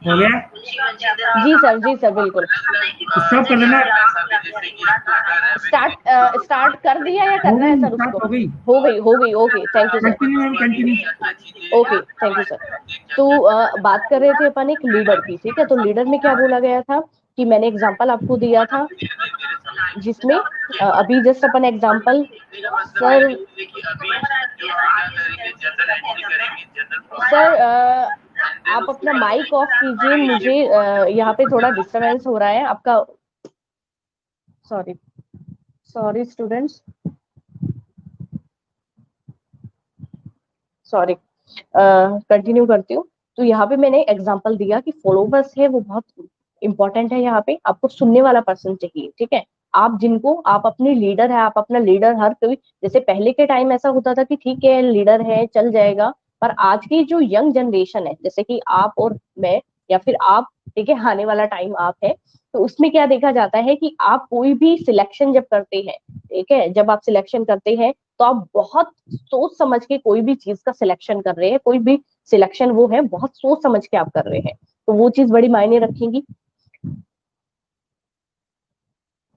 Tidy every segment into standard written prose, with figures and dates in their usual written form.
हो गया? जी सर बिल्कुल। स्टॉप कर देना। स्टार्ट कर दिया या हो करना है गई, सर स्टार्ट उसको? हो गई। हो गई okay, thank you sir. Continue ma'am, continue. Okay thank you sir. तो बात कर रहे थे अपन एक लीडर की, ठीक है। तो लीडर में क्या बोला गया था कि मैंने एग्जांपल आपको दिया था, जिसमें अभी जस्ट अपन एग्जांपल सर आप अपना माइक ऑफ कीजिए, मुझे यहाँ पे थोड़ा डिस्टरबेंस हो रहा है आपका। Sorry sorry students, sorry. Continue करती हूँ। तो यहाँ पे मैंने एग्जांपल दिया कि फॉलोवर्स है वो बहुत इंपॉर्टेंट है। यहाँ पे आपको सुनने वाला पर्सन चाहिए, ठीक है। आप जिनको आप अपने लीडर है, आप अपना लीडर हर कोई, जैसे पहले के टाइम ऐसा होता था कि ठीक है लीडर है चल जाएगा, पर आज की जो यंग जनरेशन है, जैसे कि आप और मैं या फिर आप, ठीक है, आने वाला टाइम आप है, तो उसमें क्या देखा जाता है कि आप कोई भी सिलेक्शन जब करते हैं, ठीक है, जब आप सिलेक्शन करते हैं तो आप बहुत सोच समझ के कोई भी चीज का सिलेक्शन कर रहे हैं, कोई भी सिलेक्शन वो है बहुत सोच समझ के आप कर रहे हैं, तो वो चीज बड़ी मायने रखेगी।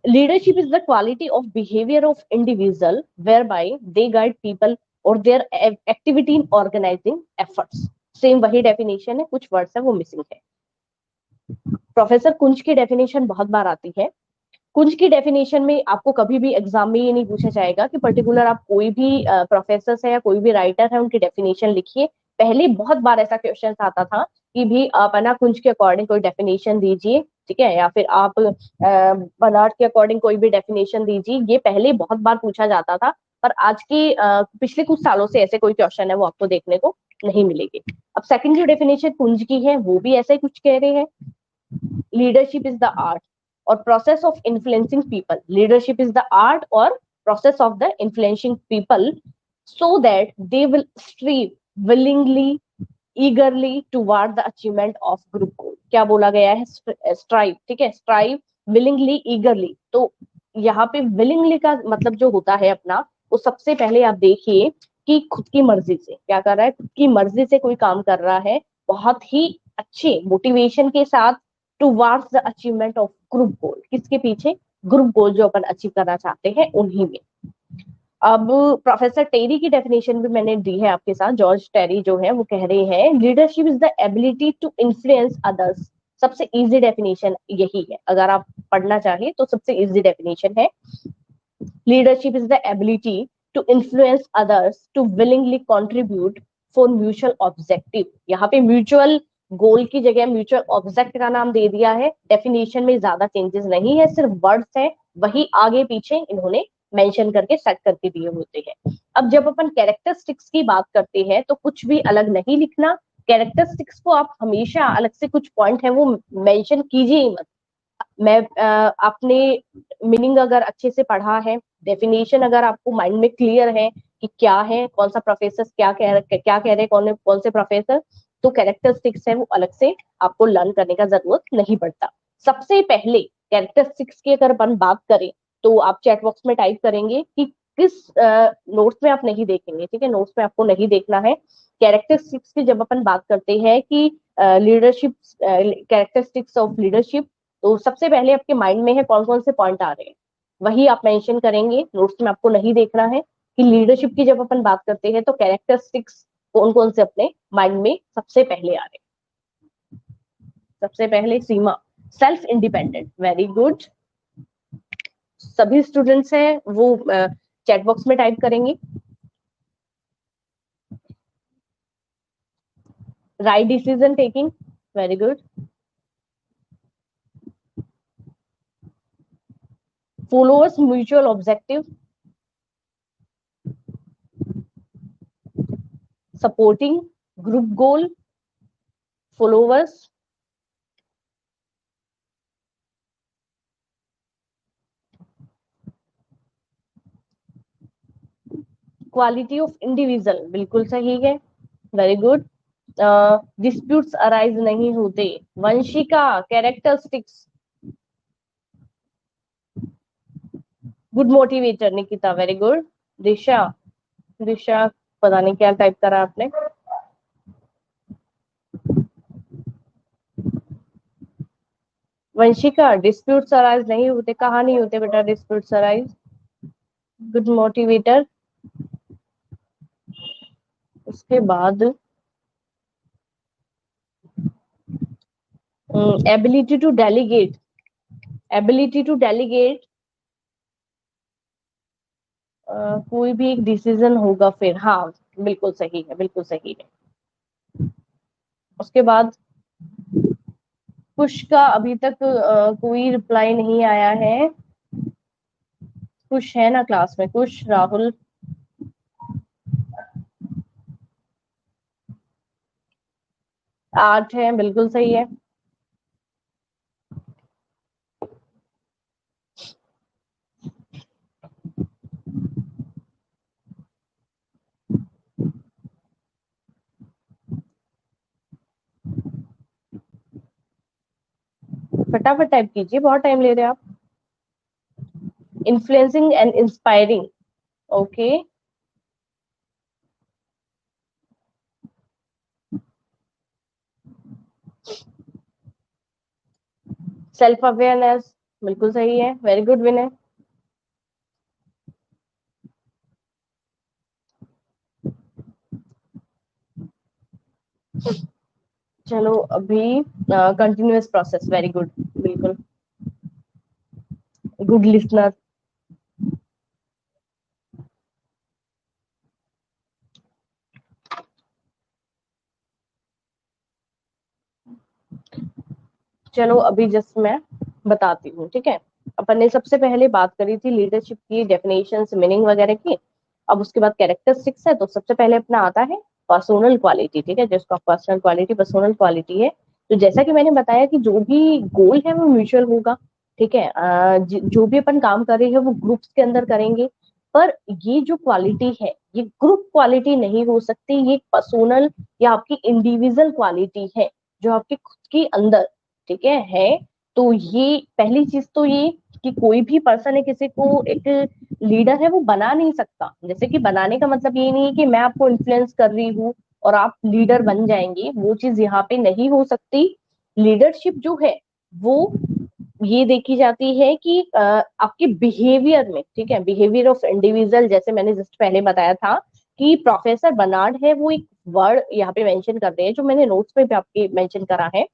Leadership is the quality of behavior of individual whereby they guide people or their activity in organizing efforts. Same वही डेफिनेशन है, कुछ वर्ड्स है वो मिसिंग है। प्रोफेसर कुंज की डेफिनेशन बहुत बार आती है। कुंज की डेफिनेशन में आपको कभी भी एग्जाम में ये नहीं पूछा जाएगा कि पर्टिकुलर आप कोई भी प्रोफेसर है या कोई भी राइटर है उनकी डेफिनेशन लिखिए। पहले बहुत बार ऐसा क्वेश्चन आता था कि भी आप है ना कुंज के अकॉर्डिंग कोई डेफिनेशन दीजिए, ठीक है, या फिर आप बर्नार्ड के अकॉर्डिंग कोई भी डेफिनेशन दीजिए। ये पहले बहुत बार पूछा जाता था, पर आज की पिछले कुछ सालों से ऐसे कोई क्वेश्चन है वो आपको देखने को नहीं मिलेगी। अब सेकंड जो डेफिनेशन कुंज की है वो भी ऐसा ही कुछ कह रहे हैं, leadership is the art or process of influencing people. Leadership is the art or process of the influencing people so that they will strive willingly, eagerly toward the achievement of group goal. क्या बोला गया है? strive, ठीक है, strive willingly, eagerly। तो यहाँ पे willingly का मतलब जो होता है अपना, वो सबसे पहले आप देखिए कि खुद की मर्जी से क्या कर रहा है, खुद की मर्जी से कोई काम कर रहा है, बहुत ही अच्छे मोटिवेशन के साथ towards the achievement of group गोल। किसके पीछे? ग्रुप गोल जो अपन अचीव करना चाहते हैं उन्हीं में। अब प्रोफेसर टेरी की डेफिनेशन भी मैंने दी है आपके साथ। जॉर्ज टेरी जो है वो कह रहे हैं leadership is the ability to influence others. सबसे इजी डेफिनेशन यही है, अगर आप पढ़ना चाहें तो सबसे इजी डेफिनेशन है leadership is the ability to influence others to willingly contribute for mutual objective. यहाँ पे म्यूचुअल गोल की जगह म्यूचुअल ऑब्जेक्ट का नाम दे दिया है। डेफिनेशन में ज्यादा चेंजेस नहीं है, सिर्फ वर्ड्स है वही आगे पीछे इन्होंने मेंशन करके सेट करके दिए होते हैं। अब जब अपन कैरेक्टरिस्टिक्स की बात करते हैं तो कुछ भी अलग नहीं लिखना। कैरेक्टरिस्टिक्स को आप हमेशा अलग से कुछ पॉइंट है वो मेंशन कीजिए ही मत। मैं आपने मीनिंग अगर अच्छे से पढ़ा है, डेफिनेशन अगर आपको माइंड में क्लियर है कि क्या है, कौन सा प्रोफेसर क्या कह रहे हैं, कौन से प्रोफेसर, तो कैरेक्टरिस्टिक्स है वो अलग से आपको लर्न करने का जरूरत नहीं पड़ता। सबसे पहले कैरेक्टरिस्टिक्स की अगर अपन बात करें तो आप चैट बॉक्स में टाइप करेंगे कि किस नोट्स में आप नहीं देखेंगे, ठीक है, नोट्स में आपको नहीं देखना है। कैरेक्टरिस्टिक्स की जब अपन बात करते हैं कि लीडरशिप, कैरेक्टरिस्टिक्स ऑफ लीडरशिप, तो सबसे पहले आपके माइंड में है कौन कौन से पॉइंट आ रहे हैं वही आप मेंशन करेंगे। नोट्स में आपको नहीं देखना है कि लीडरशिप की जब अपन बात करते हैं तो कैरेक्टरिस्टिक्स कौन कौन से अपने माइंड में सबसे पहले आ रहे हैं। सबसे पहले Seema, self independent, very good. सभी स्टूडेंट्स हैं वो चैट बॉक्स में टाइप करेंगे। Right decision taking, very good. Followers mutual objective, supporting group goal, followers, quality of individual, बिल्कुल सही है, वेरी गुड। डिस्प्यूट्स अराइज नहीं होते, Vanshika, characteristics, good motivator, Nikita, very good. Disha, Disha पता नहीं क्या टाइप करा आपने। वंशिका, डिस्प्यूट्स अराइज नहीं होते, कहाँ नहीं होते बेटा डिस्प्यूट्स अराइज? Good motivator. उसके बाद ability to delegate, ability to delegate कोई भी एक डिसीजन होगा फिर, हाँ बिल्कुल सही है, बिल्कुल सही है। उसके बाद कुश का अभी तक कोई रिप्लाई नहीं आया है। कुश है ना क्लास में? कुश, राहुल, 8 है, बिल्कुल सही है। फटाफट टाइप कीजिए, बहुत टाइम ले रहे हैं आप। Influencing and inspiring, okay. Self awareness, बिल्कुल सही है, वेरी गुड विनय। चलो अभी कंटिन्यूअस प्रोसेस, वेरी गुड, बिल्कुल गुड लिसनर। चलो अभी जस्ट मैं बताती हूँ, ठीक है। अपन ने सबसे पहले बात करी थी लीडरशिप की डेफिनेशन, मीनिंग वगैरह की। अब उसके बाद कैरेक्टरिस्टिक्स है, तो सबसे पहले अपना आता है पर्सनल क्वालिटी, ठीक है, जिसका पर्सनल क्वालिटी, पर्सनल क्वालिटी है। तो जैसा कि मैंने बताया कि जो भी गोल है वो म्यूचुअल होगा, ठीक है। जो भी अपन काम कर रहे हैं वो ग्रुप्स के अंदर करेंगे, पर ये जो क्वालिटी है ये ग्रुप क्वालिटी नहीं हो सकती, ये पर्सनल या आपकी इंडिविजुअल क्वालिटी है जो आपके खुद के अंदर, ठीक है। तो ये पहली चीज तो ये कि कोई भी पर्सन है किसी को एक लीडर है वो बना नहीं सकता। जैसे कि बनाने का मतलब ये नहीं है कि मैं आपको इन्फ्लुएंस कर रही हूँ और आप लीडर बन जाएंगे, वो चीज यहाँ पे नहीं हो सकती। लीडरशिप जो है वो ये देखी जाती है कि आपके बिहेवियर में, ठीक है, बिहेवियर ऑफ इंडिविजुअल। जैसे मैंने जस्ट पहले बताया था कि प्रोफेसर बर्नार्ड है वो एक वर्ड यहाँ पे मेंशन कर रहे हैं, जो मैंने नोट्स में भी आपके मेंशन करा है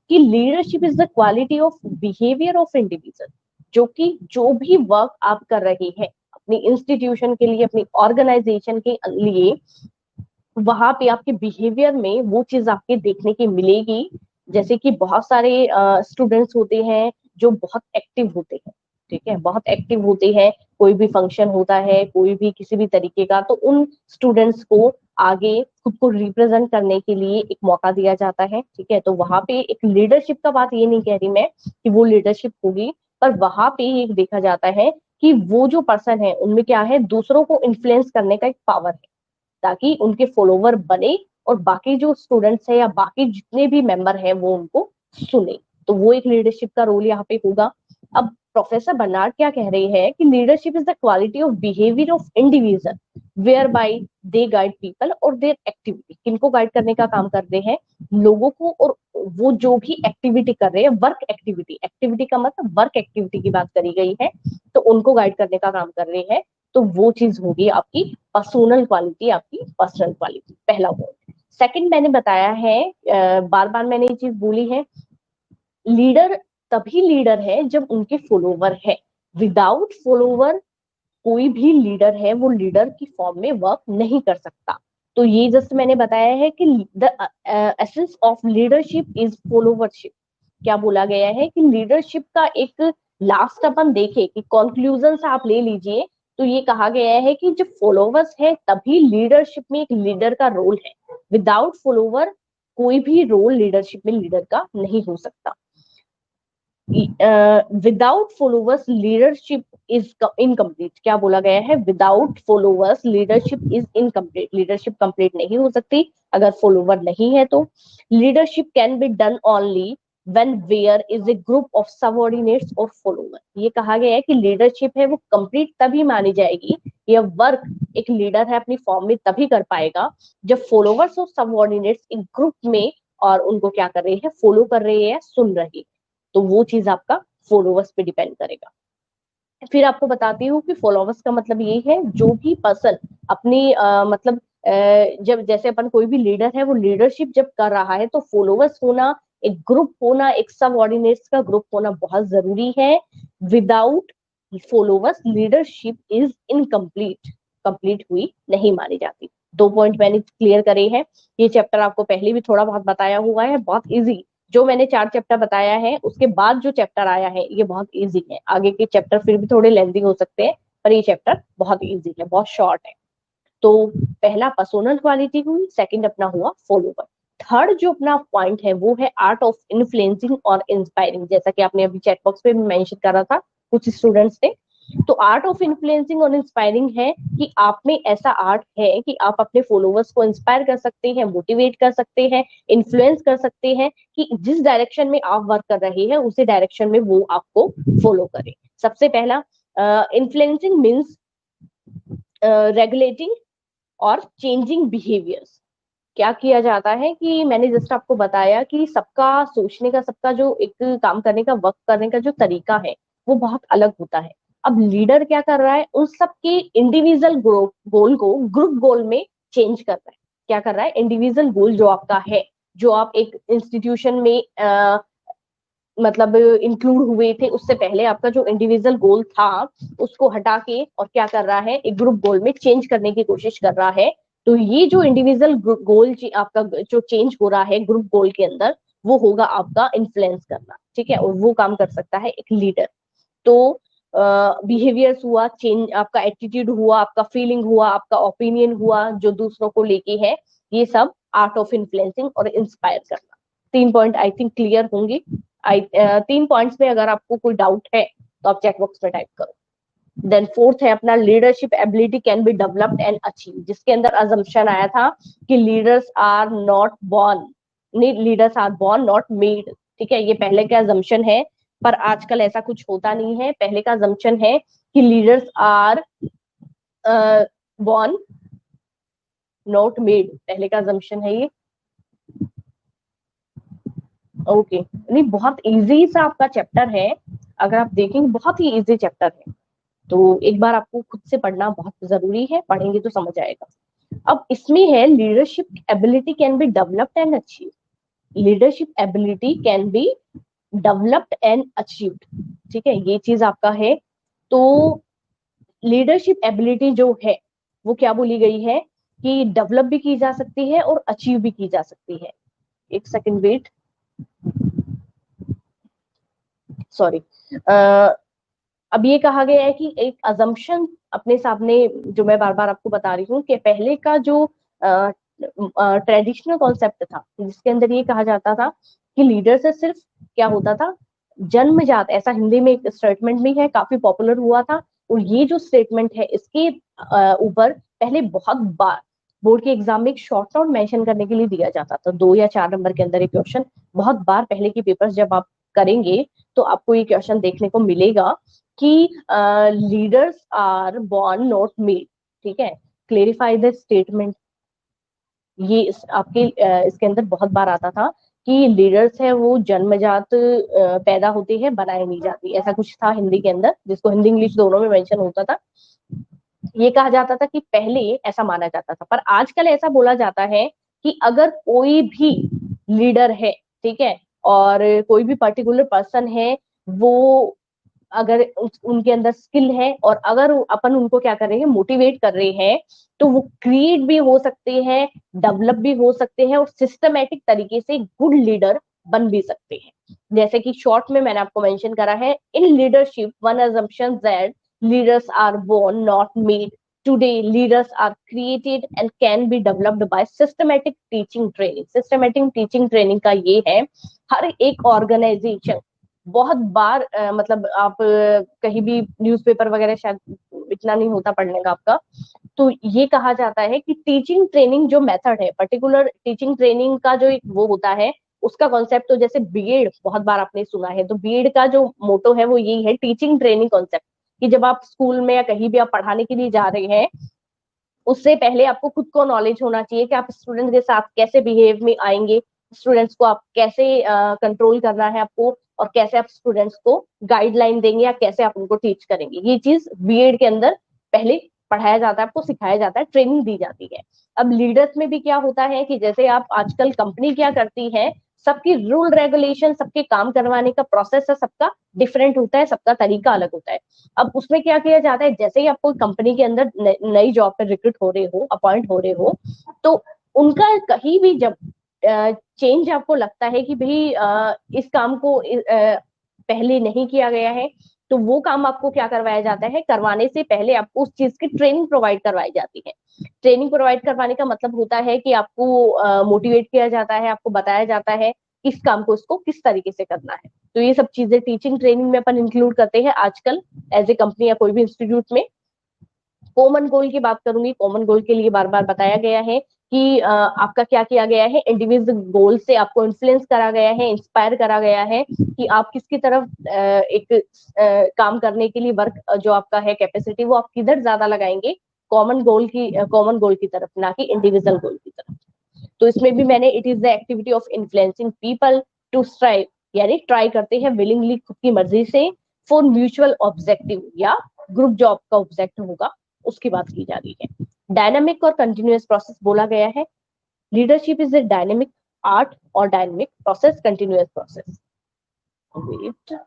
कि leadership is the quality of behaviour of individual, जो कि जो भी वर्क आप कर रहे हैं अपनी इंस्टीट्यूशन के लिए, अपनी ऑर्गेनाइजेशन के लिए, वहां पे आपके बिहेवियर में वो चीज आपके देखने की मिलेगी। जैसे कि बहुत सारे स्टूडेंट्स होते हैं जो बहुत एक्टिव होते हैं, ठीक है, बहुत एक्टिव होते हैं। कोई भी फंक्शन होता है, कोई भी किसी भी तरीके का, तो उन स्टूडेंट्स को आगे खुद को रिप्रेजेंट करने के लिए एक मौका दिया जाता है, ठीक है। तो वहां पे एक लीडरशिप का बात ये नहीं कह रही मैं कि वो लीडरशिप होगी, पर वहां पे एक देखा जाता है कि वो जो पर्सन है उनमें क्या है, दूसरों को इन्फ्लुएंस करने का एक पावर है, ताकि उनके फॉलोवर बने और बाकी जो स्टूडेंट्स है या बाकी जितने भी मेंबर है वो उनको सुने। तो वो एक लीडरशिप का रोल यहाँ पे होगा। अब प्रोफेसर बर्नार्ड क्या कह रहे हैं कि leadership is the quality of behaviour of individual whereby they guide people और देयर एक्टिविटी। किनको गाइड करने का काम कर रहे हैं? लोगों को। और वो जो भी एक्टिविटी कर रहे हैं, वर्क एक्टिविटी, एक्टिविटी का मतलब वर्क एक्टिविटी की बात करी गई है, तो उनको गाइड करने का काम कर रहे हैं। तो वो चीज होगी आपकी पर्सनल क्वालिटी, आपकी पर्सनल क्वालिटी, पहला पॉइंट। सेकंड मैंने बताया है, बार बार मैंने ये चीज बोली है, लीडर तभी लीडर है जब उनके फॉलोवर है। विदाउट फॉलोवर कोई भी लीडर है वो लीडर की फॉर्म में वर्क नहीं कर सकता। तो ये जस्ट मैंने बताया है कि the essence of leadership is followership. क्या बोला गया है कि लीडरशिप का एक लास्ट अपन देखे कि कंक्लूजन से आप ले लीजिए, तो ये कहा गया है कि जब फॉलोवर्स है तभी लीडरशिप में एक लीडर का रोल है। विदाउट फॉलोवर कोई भी रोल लीडरशिप में लीडर का नहीं हो सकता। Without followers leadership is incomplete. क्या बोला गया है? Without followers leadership is incomplete, leadership complete नहीं हो सकती अगर फॉलोवर नहीं है तो। Leadership can be done only when where is a group of subordinates or follower। ये कहा गया है कि लीडरशिप है वो कंप्लीट तभी मानी जाएगी, या वर्क एक लीडर है अपनी फॉर्म में तभी कर पाएगा जब फॉलोवर्स और सबऑर्डिनेट्स एक ग्रुप में और उनको क्या कर रहे हैं, फॉलो कर रहे हैं, सुन रहे हैं। तो वो चीज आपका फॉलोवर्स पे डिपेंड करेगा। फिर आपको बताती हूँ कि फॉलोवर्स का मतलब ये है जो भी पर्सन अपनी मतलब जब जैसे अपन कोई भी लीडर है वो लीडरशिप जब कर रहा है तो फॉलोवर्स होना, एक ग्रुप होना, एक सबऑर्डिनेट्स का ग्रुप होना बहुत जरूरी है। Without followers leadership is incomplete, complete हुई नहीं मानी जाती। 2 पॉइंट मैंने क्लियर करे हैं। ये चैप्टर आपको पहले भी थोड़ा बहुत बताया हुआ है, बहुत इजी। जो मैंने 4 चैप्टर बताया है उसके बाद जो चैप्टर आया है ये बहुत इजी है। आगे के चैप्टर फिर भी थोड़े लेंथी हो सकते हैं, पर ये चैप्टर बहुत इजी है, बहुत शॉर्ट है। तो पहला पर्सोनल क्वालिटी हुई, सेकंड अपना हुआ फॉलोवर। थर्ड जो अपना पॉइंट है वो है आर्ट ऑफ इन्फ्लुएंसिंग और इंस्पायरिंग, जैसा कि आपने अभी चैट बॉक्स पे भी मेंशन करा था कुछ स्टूडेंट्स ने। तो आर्ट ऑफ इन्फ्लुएंसिंग और इंस्पायरिंग है कि आप में ऐसा आर्ट है कि आप अपने फॉलोवर्स को इंस्पायर कर सकते हैं, मोटिवेट कर सकते हैं, इन्फ्लुएंस कर सकते हैं कि जिस डायरेक्शन में आप वर्क कर रहे हैं उसी डायरेक्शन में वो आपको फॉलो करें। सबसे पहला इन्फ्लुएंसिंग मीन्स रेगुलेटिंग और चेंजिंग बिहेवियर्स। क्या किया जाता है कि मैंने जस्ट आपको बताया कि सबका सोचने का, सबका जो एक काम करने का, वर्क करने का जो तरीका है वो बहुत अलग होता है। अब लीडर क्या कर रहा है, उन सबके इंडिविजुअल गोल को ग्रुप गोल में चेंज कर रहा है। क्या कर रहा है, इंडिविजुअल गोल जो आपका है, जो आप एक इंस्टीट्यूशन में मतलब इंक्लूड हुए थे, उससे पहले आपका जो इंडिविजुअल गोल था उसको हटा के और क्या कर रहा है, एक ग्रुप गोल में चेंज करने की कोशिश कर रहा है। तो ये जो इंडिविजुअल गोल आपका जो चेंज हो रहा है ग्रुप गोल के अंदर, वो होगा आपका इन्फ्लुएंस करना। ठीक है, और वो काम कर सकता है एक लीडर। तो बिहेवियर्स हुआ चेंज, आपका एटीट्यूड हुआ, आपका फीलिंग हुआ, आपका ओपिनियन हुआ जो दूसरों को लेके है, ये सब आर्ट ऑफ इन्फ्लुएंसिंग और इंस्पायर करना। 3 पॉइंट आई थिंक क्लियर होंगे। 3 पॉइंट्स में अगर आपको कोई डाउट है तो आप चेक बॉक्स में टाइप करो। देन फोर्थ है अपना leadership ability can be developed and achieve, जिसके अंदर अजम्पशन आया था कि leaders are not born, leaders are born not made. ठीक है, ये पहले का अजम्पशन है, पर आजकल ऐसा कुछ होता नहीं है। पहले का अजम्पशन है कि leaders are born not made, पहले का अजम्पशन है ये। ओके नहीं, बहुत इजी सा आपका चैप्टर है, अगर आप देखेंगे बहुत ही इजी चैप्टर है। तो एक बार आपको खुद से पढ़ना बहुत जरूरी है, पढ़ेंगे तो समझ आएगा। अब इसमें है leadership ability can be developed and achieve. Leadership ability can be developed and achieved. ठीक है, ये चीज आपका है। तो लीडरशिप एबिलिटी जो है वो क्या बोली गई है कि डेवलप भी की जा सकती है और अचीव भी की जा सकती है। एक सेकंड वेट, सॉरी। अब ये कहा गया है कि एक अजम्पशन अपने सामने, जो मैं बार बार आपको बता रही हूँ कि पहले का जो ट्रेडिशनल कॉन्सेप्ट था जिसके अंदर ये कहा जाता था कि लीडर से सिर्फ क्या होता था, जन्मजात, ऐसा हिंदी में एक स्टेटमेंट भी है, काफी पॉपुलर हुआ था। और ये जो स्टेटमेंट है इसके ऊपर पहले बहुत बार बोर्ड के एग्जाम में एक शॉर्ट नोट मेंशन करने के लिए दिया जाता था, 2 या 4 नंबर के अंदर एक क्वेश्चन। बहुत बार पहले के पेपर्स जब आप करेंगे तो आपको ये क्वेश्चन देखने को मिलेगा कि leaders are born not made. ठीक है, क्लेरिफाई द स्टेटमेंट। ये आपके इसके अंदर बहुत बार आता था कि लीडर्स है वो जन्मजात पैदा होते हैं, बनाए नहीं जाती, ऐसा कुछ था हिंदी के अंदर, जिसको हिंदी इंग्लिश दोनों में मेंशन होता था। ये कहा जाता था कि पहले ऐसा माना जाता था, पर आजकल ऐसा बोला जाता है कि अगर कोई भी लीडर है, ठीक है, और कोई भी पर्टिकुलर पर्सन है, वो अगर उनके अंदर स्किल है और अगर अपन उनको क्या कर रहे हैं, मोटिवेट कर रहे हैं, तो वो क्रिएट भी हो सकते हैं, डेवलप भी हो सकते हैं और सिस्टमेटिक तरीके से गुड लीडर बन भी सकते हैं। जैसे कि शॉर्ट में मैंने आपको मेंशन करा है, in leadership one assumption that leaders are born not made. Today, leaders are created and can be developed by systematic teaching training. Systematic teaching training का ये है, हर एक ऑर्गेनाइजेशन बहुत बार मतलब आप कहीं भी न्यूज़पेपर वगैरह शायद इतना नहीं होता पढ़ने का आपका, तो ये कहा जाता है कि टीचिंग ट्रेनिंग जो मेथड है, पर्टिकुलर टीचिंग ट्रेनिंग का जो एक वो होता है, उसका कॉन्सेप्ट, तो जैसे बीएड बहुत बार आपने सुना है, तो बीएड का जो मोटो है वो यही है, टीचिंग ट्रेनिंग कॉन्सेप्ट, कि जब आप स्कूल में या कहीं भी आप पढ़ाने के लिए जा रहे हैं, उससे पहले आपको खुद को नॉलेज होना चाहिए कि आप स्टूडेंट के साथ कैसे बिहेव में आएंगे, स्टूडेंट्स को आप कैसे कंट्रोल करना है आपको, और कैसे आप स्टूडेंट्स को गाइडलाइन देंगे या कैसे आप उनको टीच करेंगे। ये चीज बीएड के अंदर पहले पढ़ाया जाता है, आपको सिखाया जाता है, ट्रेनिंग दी जाती है। अब लीडर्स में भी क्या होता है कि जैसे आप आजकल कंपनी क्या करती है, सबकी रूल रेगुलेशन, सबके काम करवाने का प्रोसेस है, सबका डिफरेंट होता है, सबका तरीका अलग होता है। अब उसमें क्या किया जाता है, जैसे ही आप कोई कंपनी के अंदर नई जॉब पर रिक्रूट हो रहे हो, अपॉइंट हो रहे हो, तो उनका कहीं भी जब चेंज आपको लगता है कि भाई इस काम को पहले नहीं किया गया है, तो वो काम आपको क्या करवाया जाता है, करवाने से पहले आपको उस चीज की ट्रेनिंग प्रोवाइड करवाई जाती है। ट्रेनिंग प्रोवाइड करवाने का मतलब होता है कि आपको मोटिवेट किया जाता है, आपको बताया जाता है किस काम को इसको किस तरीके से करना है। तो ये सब चीजें टीचिंग ट्रेनिंग में अपन इंक्लूड करते हैं आजकल एज ए कंपनी या कोई भी इंस्टीट्यूट में। कॉमन गोल की बात करूंगी, कॉमन गोल के लिए बार बार बताया गया है कि आपका क्या किया गया है, इंडिविजुअल गोल से आपको इन्फ्लुएंस करा गया है, इंस्पायर करा गया है कि आप किसकी तरफ एक काम करने के लिए वर्क जो आपका है कैपेसिटी, वो आप किधर ज्यादा लगाएंगे, कॉमन गोल की तरफ, ना कि इंडिविजुअल गोल की तरफ। तो इसमें भी मैंने it is the activity of influencing people to strive, यानी ट्राई करते हैं विलिंगली, खुद की मर्जी से, फॉर म्यूचुअल ऑब्जेक्टिव या ग्रुप जॉब का ऑब्जेक्टिव होगा, उसकी बात की जा रही है। डायनामिक और कंटिन्यूअस प्रोसेस बोला गया है। Leadership is a dynamic art और dynamic process, continuous process. Wait,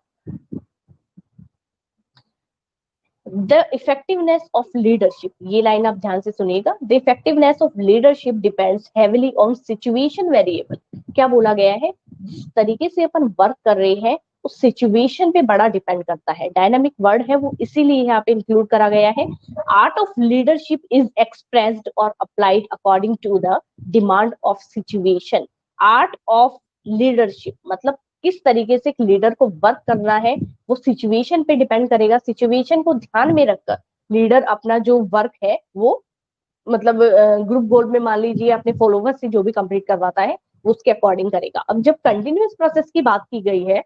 the effectiveness of leadership, ये लाइन आप ध्यान से सुनिएगा। The effectiveness of leadership depends heavily on situation variable. क्या बोला गया है, जिस तरीके से अपन वर्क कर रहे हैं उस सिचुएशन पे बड़ा डिपेंड करता है। डायनामिक वर्ड है वो इसीलिए यहाँ पे इंक्लूड करा गया है। Art of leadership is expressed और applied according to the demand of situation. Art of leadership मतलब किस तरीके से एक लीडर को वर्क करना है, वो सिचुएशन पे डिपेंड करेगा। सिचुएशन को ध्यान में रखकर लीडर अपना जो वर्क है वो मतलब ग्रुप गोल में मान लीजिए अपने फॉलोवर्स से जो भी कंप्लीट करवाता है उसके अकॉर्डिंग करेगा। अब जब कंटिन्यूअस प्रोसेस की बात की गई है,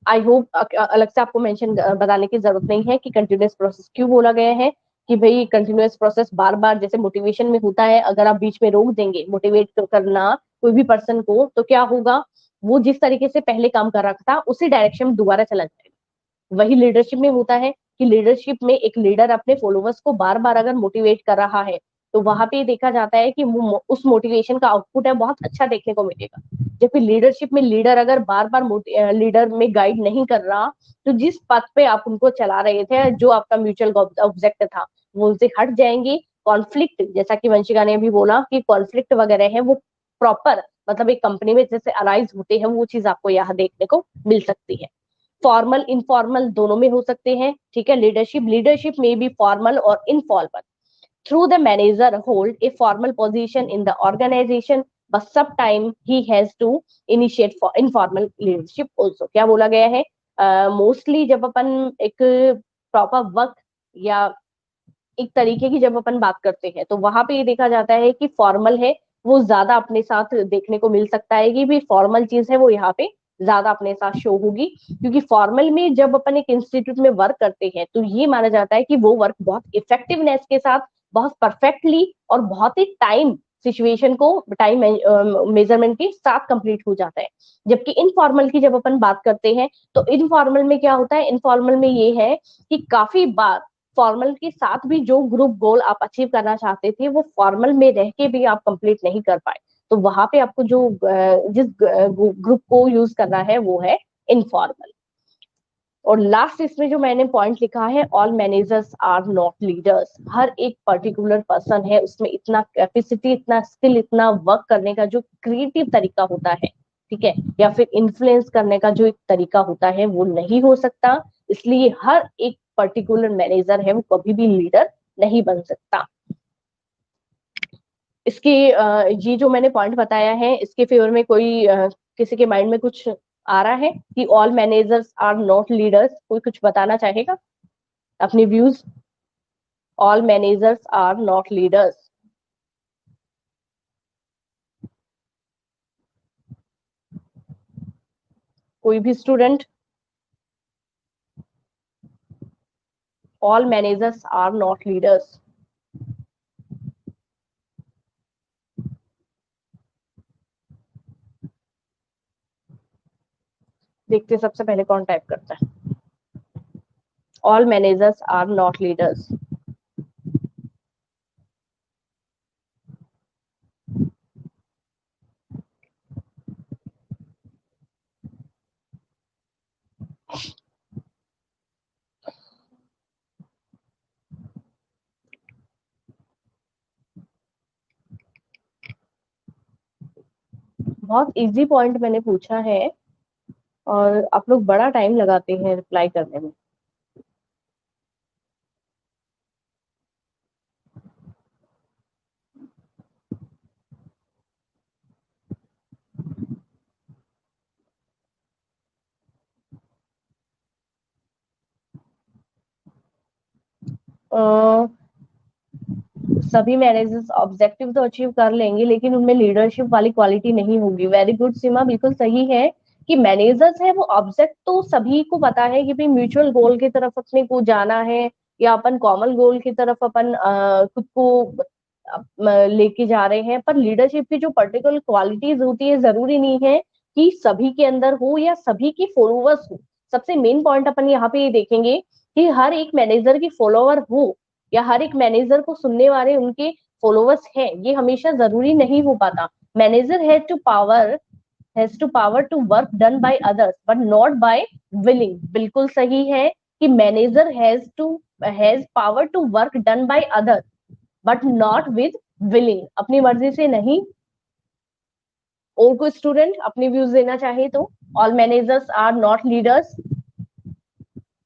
आई होप अलग से आपको मेंशन बताने की जरूरत नहीं है कि कंटिन्यूअस प्रोसेस क्यों बोला गया है, कि भाई कंटिन्यूअस प्रोसेस बार बार, जैसे मोटिवेशन में होता है, अगर आप बीच में रोक देंगे मोटिवेट करना कोई भी पर्सन को, तो क्या होगा, वो जिस तरीके से पहले काम कर रहा था उसी डायरेक्शन में दोबारा चला जाएगा। वही लीडरशिप में होता है कि लीडरशिप में एक लीडर अपने फॉलोवर्स को बार बार अगर मोटिवेट कर रहा है, तो वहां पे देखा जाता है कि उस मोटिवेशन का आउटपुट है बहुत अच्छा देखने को मिलेगा। जबकि लीडरशिप में लीडर अगर बार बार लीडर में गाइड नहीं कर रहा, तो जिस पथ पे आप उनको चला रहे थे, जो आपका म्यूचुअल ऑब्जेक्टिव था, वो उनसे हट जाएंगे। कॉन्फ्लिक्ट, जैसा कि वंशिका ने अभी बोला कि कॉन्फ्लिक्ट वगैरह है वो प्रॉपर मतलब एक कंपनी में जैसे अराइज होते हैं, वो चीज आपको यहाँ देखने को मिल सकती है। फॉर्मल इनफॉर्मल दोनों में हो सकते हैं, ठीक है। लीडरशिप में भी फॉर्मल और informal. Through the manager hold a formal position in the organization, but sometime he has to initiate for informal leadership also। क्या बोला गया है, मोस्टली जब अपन एक प्रॉपर वर्क या एक तरीके की जब अपन बात करते हैं, तो वहां पे ये देखा जाता है कि फॉर्मल है वो ज्यादा अपने साथ देखने को मिल सकता है, कि भी फॉर्मल चीज है वो यहाँ पे ज्यादा अपने साथ शो होगी। क्योंकि फॉर्मल में जब अपन एक इंस्टीट्यूट में वर्क करते हैं, तो ये माना जाता है कि वो वर्क बहुत इफेक्टिवनेस के साथ, बहुत परफेक्टली और बहुत ही टाइम सिचुएशन को टाइम मेजरमेंट के साथ कंप्लीट हो जाता है। जबकि इनफॉर्मल की जब अपन बात करते हैं, तो इनफॉर्मल में क्या होता है, इनफॉर्मल में ये है कि काफी बार फॉर्मल के साथ भी जो ग्रुप गोल आप अचीव करना चाहते थे, वो फॉर्मल में रह के भी आप कंप्लीट नहीं कर पाए। तो वहां पे आपको जो जिस ग्रुप को यूज करना है वो है इनफॉर्मल। और लास्ट इसमें जो मैंने पॉइंट लिखा है, all managers are not leaders. हर एक पर्टिकुलर पर्सन है, उसमें इतना कैपेसिटी, इतना स्किल, इतना वर्क करने का जो क्रिएटिव तरीका होता है, ठीक है, या फिर इन्फ्लुएंस करने का जो एक तरीका होता है, वो नहीं हो सकता। इसलिए हर एक पर्टिकुलर मैनेजर है वो कभी भी लीडर नहीं बन सकता। इसके ये जो मैंने पॉइंट बताया है, इसके फेवर में कोई किसी के माइंड में कुछ आ रहा है कि all managers are not leaders, कोई कुछ बताना चाहेगा अपनी views? All managers are not leaders, कोई भी student? All managers are not leaders. देखते सबसे पहले कौन टाइप करता है। All managers are not leaders. बहुत इजी पॉइंट मैंने पूछा है और आप लोग बड़ा टाइम लगाते हैं रिप्लाई करने में। सभी मैनेजर्स ऑब्जेक्टिव तो अचीव कर लेंगे लेकिन उनमें लीडरशिप वाली क्वालिटी नहीं होगी। वेरी गुड सीमा, बिल्कुल सही है कि मैनेजर्स है वो ऑब्जेक्ट तो सभी को पता है कि भाई म्यूचुअल गोल की तरफ अपने को जाना है या अपन कॉमन गोल की तरफ अपन खुद को लेके जा रहे हैं, पर लीडरशिप की जो पर्टिकुलर क्वालिटीज होती है जरूरी नहीं है कि सभी के अंदर हो या सभी की फॉलोअर्स हो। सबसे मेन पॉइंट अपन यहाँ पे ये देखेंगे कि हर एक मैनेजर की फॉलोअर हो या हर एक मैनेजर को सुनने वाले उनके फॉलोअर्स हैं, ये हमेशा जरूरी नहीं हो पाता। Manager has to power to work done by others but not by willing. बिल्कुल सही है कि manager has power to work done by others but not with willing, अपनी मर्जी से नहीं। और कोई स्टूडेंट अपने व्यूज देना चाहे तो। All managers are not leaders,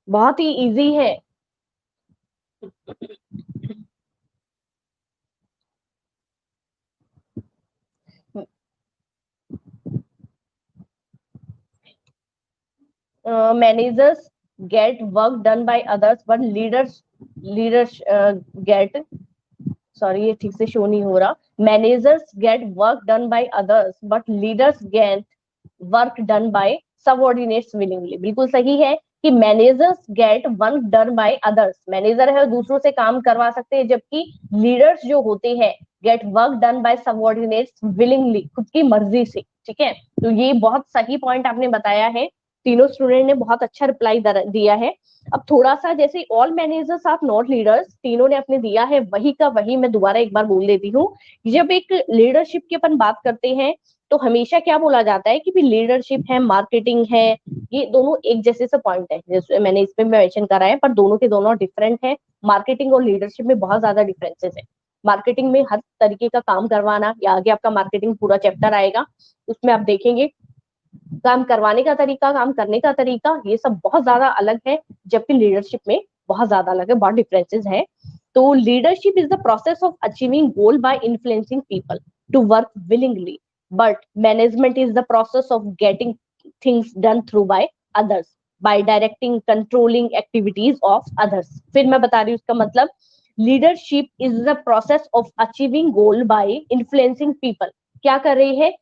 बहुत ही इजी है। Managers get work done by others but leaders get, sorry ये ठीक से शो नहीं हो रहा। Managers get work done by others but leaders get work done by subordinates willingly. बिल्कुल सही है कि managers get work done by others, manager है दूसरों से काम करवा सकते हैं, जबकि लीडर्स जो होते हैं gate work done by subordinates willingly, खुद की मर्जी से। ठीक है, तो ये बहुत सही पॉइंट आपने बताया है। तीनों स्टूडेंट ने बहुत अच्छा रिप्लाई दिया है। अब थोड़ा सा जैसे all managers are not leaders तीनों ने अपने दिया है, वही का वही मैं दोबारा एक बार बोल देती हूँ। जब एक लीडरशिप की अपन बात करते हैं तो हमेशा क्या बोला जाता है कि भी लीडरशिप है, मार्केटिंग है, ये दोनों एक जैसे से पॉइंट है। जैसे मैंने इसमें मेंशन करा है, पर दोनों के दोनों डिफरेंट है। मार्केटिंग और लीडरशिप में बहुत ज्यादा डिफरेंसेस है। मार्केटिंग में हर तरीके का काम करवाना, या आगे आपका मार्केटिंग पूरा चैप्टर आएगा उसमें आप देखेंगे काम करवाने का तरीका, काम करने का तरीका, ये सब बहुत ज्यादा अलग है। जबकि लीडरशिप में बहुत ज्यादा अलग है, बहुत डिफरेंसेस है। तो leadership is the process of achieving goal by influencing people to work willingly, but management is the process of getting things done through by others by directing controlling activities of others. फिर मैं बता रही हूँ इसका मतलब, leadership is the process of achieving goal by influencing people. क्या कर रहे हैं,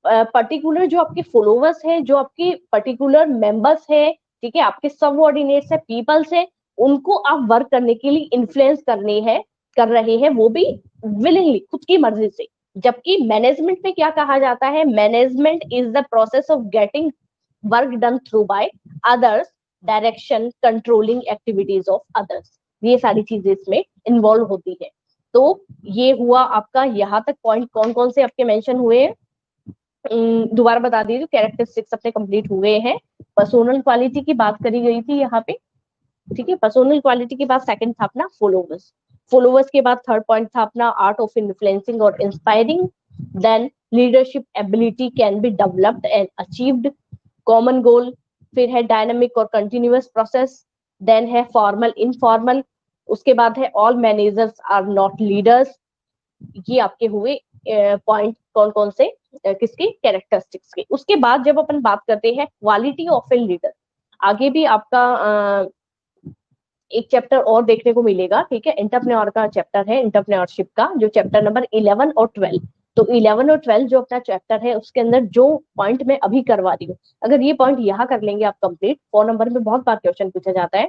पर्टिकुलर जो आपके फॉलोवर्स हैं, जो आपके पर्टिकुलर मेंबर्स हैं, ठीक है, आपके सबऑर्डिनेट्स है, पीपल्स है, उनको आप वर्क करने के लिए इन्फ्लुएंस कर रहे हैं, वो भी विलिंगली, खुद की मर्जी से। जबकि मैनेजमेंट में क्या कहा जाता है, management is the process of getting work done through by others, direction controlling activities of others, ये सारी चीजें इसमें इन्वॉल्व होती है। तो ये हुआ आपका, यहाँ तक पॉइंट कौन कौन से आपके मेंशन हुए हैं दोबारा बता दीजिए। कैरेक्टरिस्टिक्स अपने कंप्लीट हुए हैं। पर्सोनल क्वालिटी की बात करी गई थी यहाँ पे, ठीक है। पर्सोनल क्वालिटी के बाद सेकंड था अपना फॉलोवर्स। फॉलोवर्स के बाद थर्ड पॉइंट था अपना आर्ट ऑफ इन्फ्लुएंसिंग और inspiring. Then leadership ability can be developed and achieved, common goal. फिर है डायनामिक और कंटिन्यूअस प्रोसेस। देन है फॉर्मल इनफॉर्मल। उसके बाद है all managers are not leaders. ये आपके हुए पॉइंट कौन कौन से, किसके, कैरेक्टरिस्टिक्स के। उसके बाद जब अपन बात करते हैं क्वालिटी ऑफ ए लीडर, आगे भी आपका एक चैप्टर और देखने को मिलेगा, ठीक है। एंटरप्रेन्योर का चैप्टर है, एंटरप्रेन्योरशिप का जो चैप्टर नंबर 11 और 12। तो 11 और 12 जो अपना चैप्टर है उसके अंदर जो पॉइंट मैं अभी करवा रही हूँ, अगर ये पॉइंट यहाँ कर लेंगे आप कंप्लीट, 4 नंबर में बहुत बार क्वेश्चन पूछा जाता है,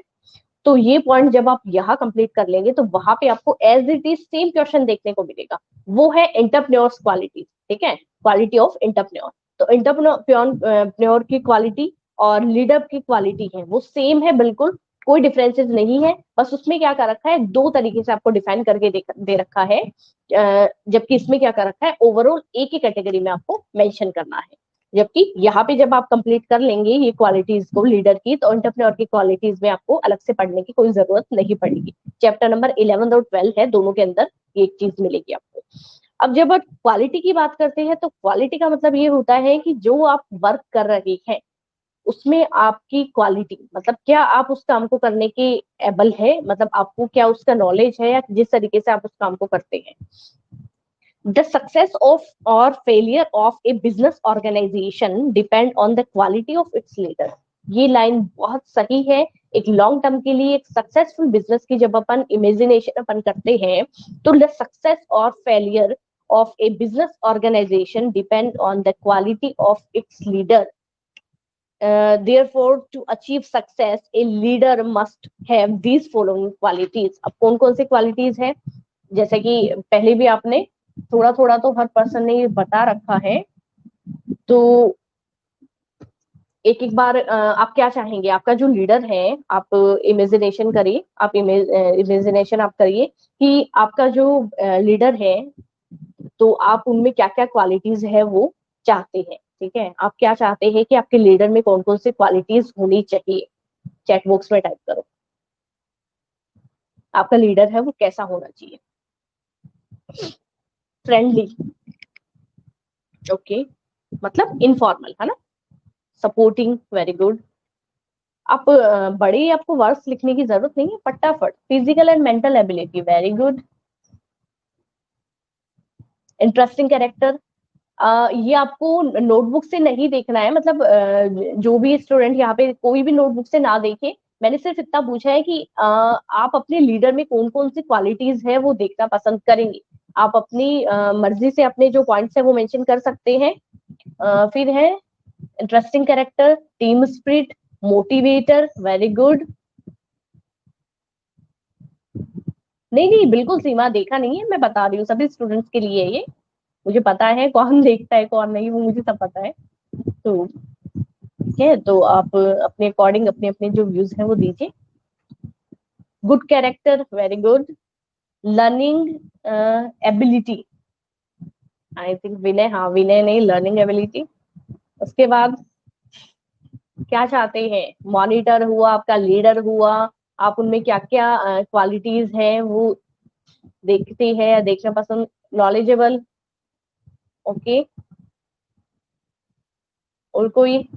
तो ये पॉइंट जब आप यहाँ कंप्लीट कर लेंगे तो वहां पे आपको as it is same question देखने को मिलेगा। वो है एंटरप्रेन्योर्स क्वालिटी, ठीक है, क्वालिटी ऑफ एंटरप्रेन्योर। तो एंटरप्रेन्योर की क्वालिटी और लीडर की क्वालिटी है वो सेम है, बिल्कुल कोई डिफरेंसेस नहीं है, बस उसमें क्या कर रखा है, दो तरीके से आपको डिफाइन करके दे रखा है, जबकि इसमें क्या कर रखा है, ओवरऑल एक ही कैटेगरी में आपको मेंशन करना है। जबकि यहाँ पे जब आप कंप्लीट कर लेंगे ये क्वालिटीज को लीडर की, तो एंटरप्रेन्योर की क्वालिटीज में आपको अलग से पढ़ने की कोई जरूरत नहीं पड़ेगी। चैप्टर नंबर 11 और 12 है, दोनों के अंदर ये एक चीज मिलेगी आपको। अब जब आप क्वालिटी की बात करते हैं तो क्वालिटी का मतलब ये होता है कि जो आप वर्क कर रहे हैं उसमें आपकी क्वालिटी, मतलब क्या आप उस काम को करने के एबल है, मतलब आपको क्या उसका नॉलेज है, या जिस तरीके से आप उस काम को करते हैं। The success of or failure of a business organization depend on the quality of its leader। ये लाइन बहुत सही है। एक लॉन्ग टर्म के लिए एक सक्सेसफुल बिजनेस की जब अपन इमेजिनेशन अपन करते हैं तो द सक्सेस और failure of a business organisation depend on the quality of its leader. therefore to achieve success a leader must have these following qualities। अब कौन कौन सी क्वालिटीज है, जैसे कि पहले भी आपने थोड़ा थोड़ा तो हर पर्सन ने बता रखा है, तो एक एक बार आप क्या चाहेंगे, आपका जो लीडर है, आप इमेजिनेशन करिए, आप इमेजिनेशन आप करिए कि आपका जो लीडर है तो आप उनमें क्या क्या क्वालिटीज है वो चाहते हैं। ठीक है, आप क्या चाहते हैं कि आपके लीडर में कौन कौन सी क्वालिटीज होनी चाहिए, चैट बॉक्स में टाइप करो, आपका लीडर है वो कैसा होना चाहिए। फ्रेंडली, ओके, मतलब इनफॉर्मल है ना। Supporting, very good. आप बड़े आपको वर्ड्स लिखने की जरूरत नहीं है, फटाफट। Physical and mental ability, very good. Interesting character, ये आपको नोटबुक से नहीं देखना है, मतलब जो भी स्टूडेंट यहाँ पे कोई भी नोटबुक से ना देखे, मैंने सिर्फ इतना पूछा है कि आप अपने लीडर में कौन कौन सी क्वालिटीज है वो देखना पसंद करेंगे। आप अपनी मर्जी से अपने जो पॉइंट्स है वो मेंशन कर सकते हैं। फिर है interesting character, team spirit, motivator, very good. नहीं नहीं बिल्कुल सीमा देखा नहीं है, मैं बता रही हूँ सभी स्टूडेंट्स के लिए ये, मुझे पता है कौन देखता है कौन नहीं, वो मुझे सब पता है। तो ठीक है, तो आप अपने अकॉर्डिंग अपने अपने जो व्यूज है वो दीजिए। Good character, very good. Learning ability, I think Vinay, हाँ विनय नहीं, लर्निंग एबिलिटी। उसके बाद क्या चाहते हैं, मॉनिटर हुआ, आपका लीडर हुआ, आप उनमें क्या क्या क्वालिटीज हैं वो देखते हैं या देखना पसंद। Knowledgeable, okay. और कोई,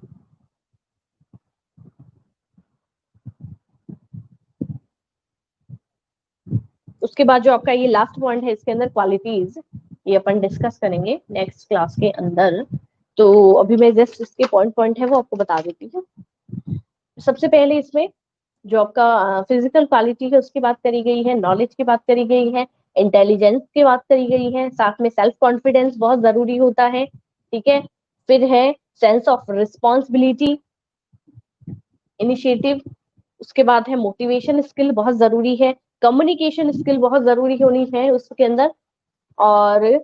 उसके बाद जो आपका ये लास्ट पॉइंट है इसके अंदर क्वालिटीज, ये अपन डिस्कस करेंगे नेक्स्ट क्लास के अंदर। तो अभी मैं जस्ट इसके पॉइंट पॉइंट है वो आपको बता देती हूँ। सबसे पहले इसमें जो आपका फिजिकल क्वालिटी है उसकी बात करी गई है, नॉलेज की बात करी गई है, इंटेलिजेंस की बात करी गई है, साथ में सेल्फ कॉन्फिडेंस बहुत जरूरी होता है। ठीक है, फिर है सेंस ऑफ रिस्पॉन्सिबिलिटी, इनिशिएटिव। उसके बाद है मोटिवेशन स्किल बहुत जरूरी है, कम्युनिकेशन स्किल बहुत जरूरी होनी है उसके अंदर। और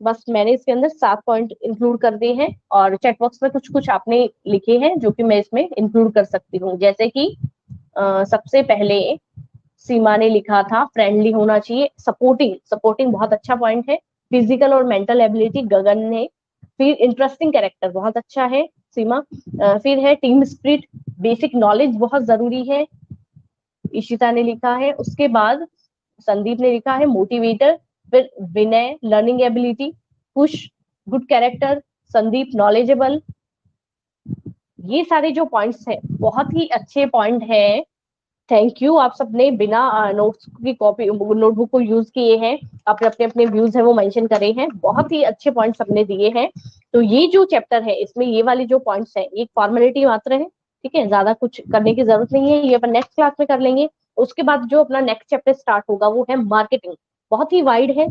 बस मैंने इसके अंदर 7 पॉइंट इंक्लूड कर दिए हैं, और चैट बॉक्स में कुछ कुछ आपने लिखे हैं जो कि मैं इसमें इंक्लूड कर सकती हूँ। जैसे कि सबसे पहले सीमा ने लिखा था फ्रेंडली होना चाहिए, सपोर्टिंग, सपोर्टिंग बहुत अच्छा पॉइंट है। फिजिकल और मेंटल एबिलिटी गगन ने। फिर इंटरेस्टिंग कैरेक्टर बहुत अच्छा है सीमा। फिर है टीम स्पिरिट, बेसिक नॉलेज बहुत जरूरी है, इशिता ने लिखा है। उसके बाद संदीप ने लिखा है मोटिवेटर। फिर विनय लर्निंग एबिलिटी, कुश गुड कैरेक्टर, संदीप नॉलेजेबल। ये सारे जो पॉइंट्स हैं बहुत ही अच्छे पॉइंट हैं। थैंक यू, आप सबने बिना नोट्स की कॉपी नोटबुक को यूज किए हैं, अपने अपने अपने व्यूज है वो मेंशन करे हैं, बहुत ही अच्छे पॉइंट्स सबने दिए हैं। तो ये जो चैप्टर है इसमें ये वाले जो पॉइंट्स हैं ये फॉर्मेलिटी मात्र है। ठीक है, ज्यादा कुछ करने की जरूरत नहीं है, ये अपन नेक्स्ट क्लास में कर लेंगे। उसके बाद जो अपना नेक्स्ट चैप्टर स्टार्ट होगा वो है मार्केटिंग, बहुत ही वाइड है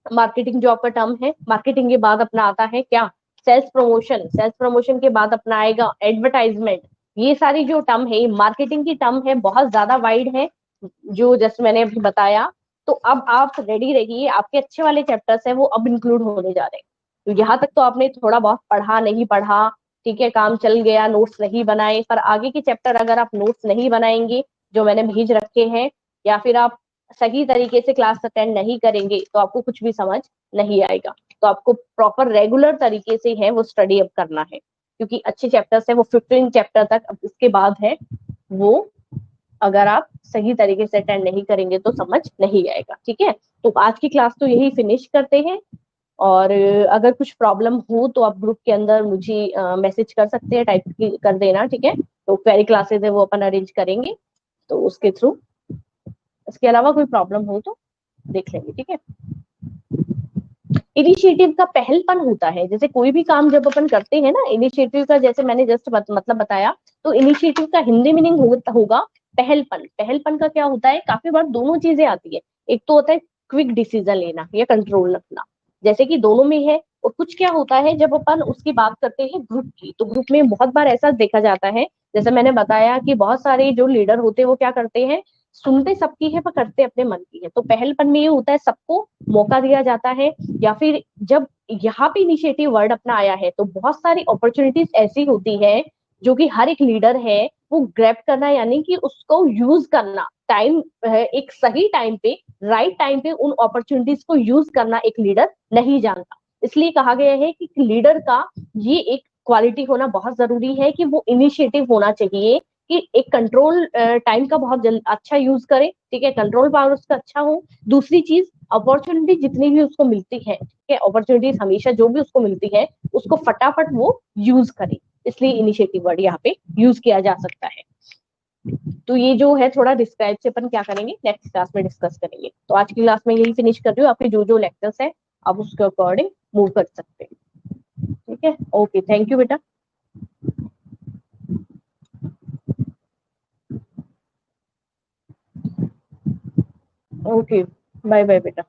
मार्केटिंग जो आपका टर्म है। मार्केटिंग के बाद अपना आता है क्या, सेल्स प्रमोशन, सेल्स प्रमोशन के बाद अपना आएगा एडवर्टाइजमेंट। ये सारी जो टर्म है मार्केटिंग की टर्म है, बहुत ज्यादा वाइड है जो जस्ट मैंने अभी बताया। तो अब आप रेडी रहिए, आपके अच्छे वाले चैप्टर्स हैं वो अब इंक्लूड होने जा रहे हैं। तो यहाँ तक तो आपने थोड़ा बहुत पढ़ा नहीं पढ़ा, ठीक है, काम चल गया, नोट्स नहीं बनाए, पर आगे के चैप्टर अगर आप नोट्स नहीं बनाएंगे जो मैंने भेज रखे हैं, या फिर आप सही तरीके से क्लास अटेंड नहीं करेंगे, तो आपको कुछ भी समझ नहीं आएगा। तो आपको प्रॉपर रेगुलर तरीके से है वो स्टडी अब करना है, क्योंकि अच्छे चैप्टर्स है वो 15 चैप्टर तक, अब इसके बाद है वो अगर आप सही तरीके से अटेंड नहीं करेंगे तो समझ नहीं आएगा। ठीक है, तो आज की क्लास तो यही फिनिश करते हैं, और अगर कुछ प्रॉब्लम हो तो आप ग्रुप के अंदर मुझे मैसेज कर सकते हैं, टाइप कर देना। ठीक है, तो क्वेरी क्लासेस है वो अपन अरेंज करेंगे, तो उसके थ्रू, इसके अलावा कोई प्रॉब्लम हो तो देख लेंगे। ठीक है, इनिशिएटिव का पहलपन होता है, जैसे कोई भी काम जब अपन करते हैं ना, इनिशिएटिव का जैसे मैंने जस्ट मतलब बताया, तो इनिशिएटिव का हिंदी मीनिंग होगा पहलपन। पहलपन का क्या होता है, काफी बार दोनों चीजें आती है, एक तो होता है क्विक डिसीजन लेना या कंट्रोल रखना, जैसे कि दोनों में है। और कुछ क्या होता है जब अपन उसकी बात करते हैं ग्रुप की, तो ग्रुप में बहुत बार ऐसा देखा जाता है, जैसे मैंने बताया कि बहुत सारे जो लीडर होते हैं वो क्या करते हैं, सुनते सबकी है पर करते अपने मन की है। तो पहलपन में ये होता है सबको मौका दिया जाता है, या फिर जब यहाँ पे इनिशिएटिव वर्ड अपना आया है तो बहुत सारी अपॉर्चुनिटीज ऐसी होती है जो कि हर एक लीडर है वो ग्रैब करना, यानी कि उसको यूज करना, टाइम एक सही टाइम पे, राइट टाइम पे उन अपॉर्चुनिटीज को यूज करना एक लीडर नहीं जानता। इसलिए कहा गया है कि लीडर का ये एक क्वालिटी होना बहुत जरूरी है कि वो इनिशिएटिव होना चाहिए, कि एक कंट्रोल टाइम का बहुत अच्छा यूज करे। ठीक है, कंट्रोल पावर उसका अच्छा हो। दूसरी चीज, अपॉर्चुनिटी जितनी भी उसको मिलती है, ठीक है, अपॉर्चुनिटीज हमेशा जो भी उसको मिलती है उसको फटाफट वो यूज करे, इसलिए इनिशिएटिव वर्ड यहाँ पे यूज किया जा सकता है। तो ये जो है थोड़ा डिस्क्राइब से अपन क्या करेंगे नेक्स्ट क्लास में डिस्कस करेंगे। तो आज की क्लास में यही फिनिश कर रही हूँ, आपके जो जो लेक्चर्स है आप उसके अकॉर्डिंग मूव कर सकते हैं। ठीक है, ओके, थैंक यू बेटा। ओके, बाय बाय बेटा।